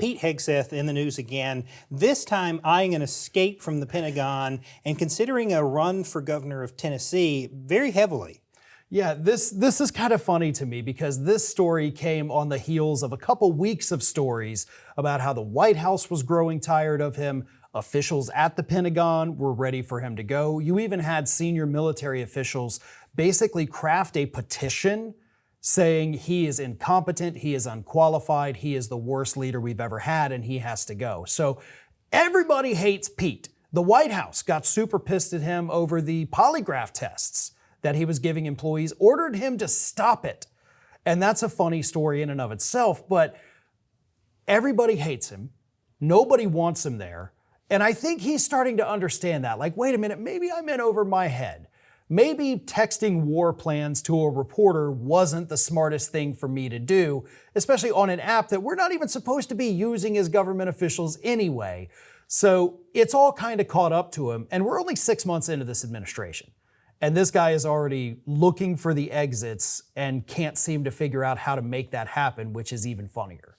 Pete Hegseth in the news again, this time eyeing an escape from the Pentagon and considering a run for governor of Tennessee very heavily. Yeah, this is kind of funny to me because this story came on the heels of a couple weeks of stories about how the White House was growing tired of him. Officials at the Pentagon were ready for him to go. You even had senior military officials basically craft a petition saying he is incompetent, he is unqualified, he is the worst leader we've ever had, and he has to go. So everybody hates Pete. The White House got super pissed at him over the polygraph tests that he was giving employees, ordered him to stop it. And that's a funny story in and of itself, but everybody hates him. Nobody wants him there. And I think he's starting to understand that. Like, wait a minute, maybe I'm in over my head. Maybe texting war plans to a reporter wasn't the smartest thing for me to do, especially on an app that we're not even supposed to be using as government officials anyway. So it's all kind of caught up to him. And we're only 6 months into this administration. And this guy is already looking for the exits and can't seem to figure out how to make that happen, which is even funnier.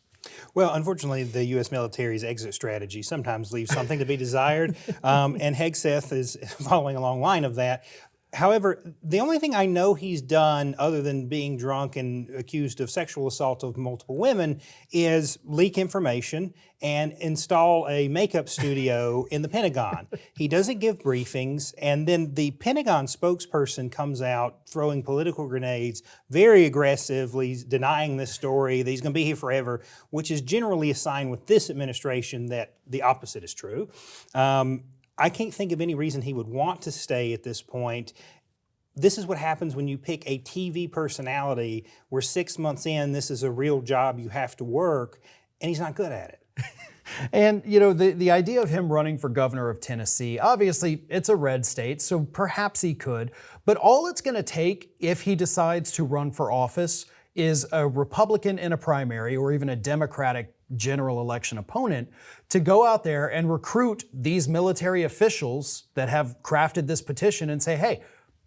Well, unfortunately, the U.S. military's exit strategy sometimes leaves something to be desired, and Hegseth is following a long line of that. However, the only thing I know he's done other than being drunk and accused of sexual assault of multiple women is leak information and install a makeup studio in the Pentagon. He doesn't give briefings, and then the Pentagon spokesperson comes out throwing political grenades, very aggressively denying this story, that he's going to be here forever, which is generally a sign with this administration that the opposite is true. I can't think of any reason he would want to stay at this point. This is what happens when you pick a TV personality where 6 months in, this is a real job you have to work, and he's not good at it. And, you know, the idea of him running for governor of Tennessee, obviously it's a red state, so perhaps he could. But all it's going to take if he decides to run for office is a Republican in a primary or even a Democratic general election opponent to go out there and recruit these military officials that have crafted this petition and say, hey,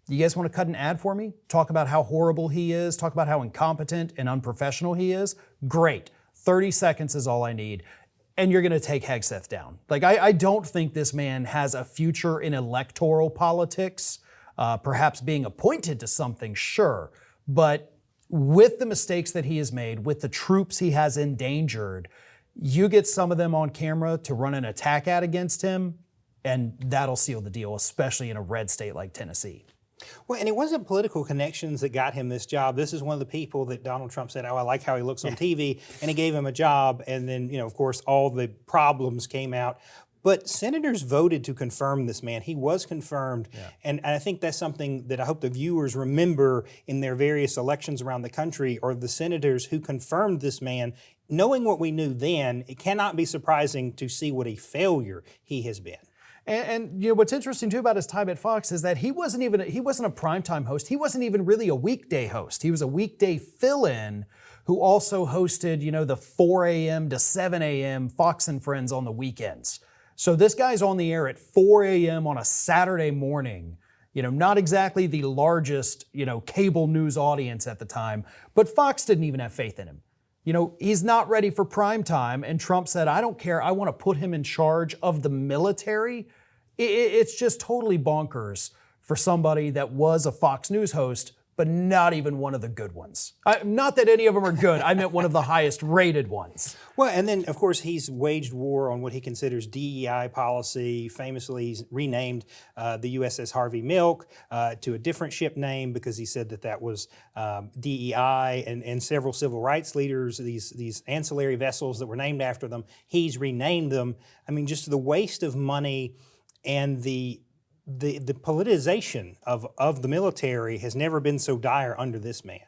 you guys want to cut an ad for me? Talk about how horrible he is, talk about how incompetent and unprofessional he is. Great. 30 seconds is all I need. And you're going to take Hegseth down. Like, I don't think this man has a future in electoral politics, perhaps being appointed to something, sure. But with the mistakes that he has made, with the troops he has endangered, you get some of them on camera to run an attack ad against him, and that'll seal the deal, especially in a red state like Tennessee. Well, and it wasn't political connections that got him this job. This is one of the people that Donald Trump said, oh, I like how he looks on TV, and he gave him a job. And then, of course, all the problems came out. But senators voted to confirm this man. He was confirmed. Yeah. And I think that's something that I hope the viewers remember in their various elections around the country, or the senators who confirmed this man. Knowing what we knew then, it cannot be surprising to see what a failure he has been. And what's interesting too about his time at Fox is that he wasn't a primetime host. He wasn't even really a weekday host. He was a weekday fill-in who also hosted, the 4 a.m. to 7 a.m. Fox and Friends on the weekends. So this guy's on the air at 4 a.m. on a Saturday morning, not exactly the largest, cable news audience at the time, but Fox didn't even have faith in him. He's not ready for prime time, and Trump said, I don't care, I want to put him in charge of the military. It's just totally bonkers for somebody that was a Fox News host, but not even one of the good ones. Not that any of them are good, I meant one of the highest rated ones. Well, and then, of course, he's waged war on what he considers DEI policy. Famously, he's renamed the USS Harvey Milk to a different ship name because he said that was DEI, and several civil rights leaders, these ancillary vessels that were named after them, he's renamed them. I mean, just the waste of money and the politicization of the military has never been so dire under this man.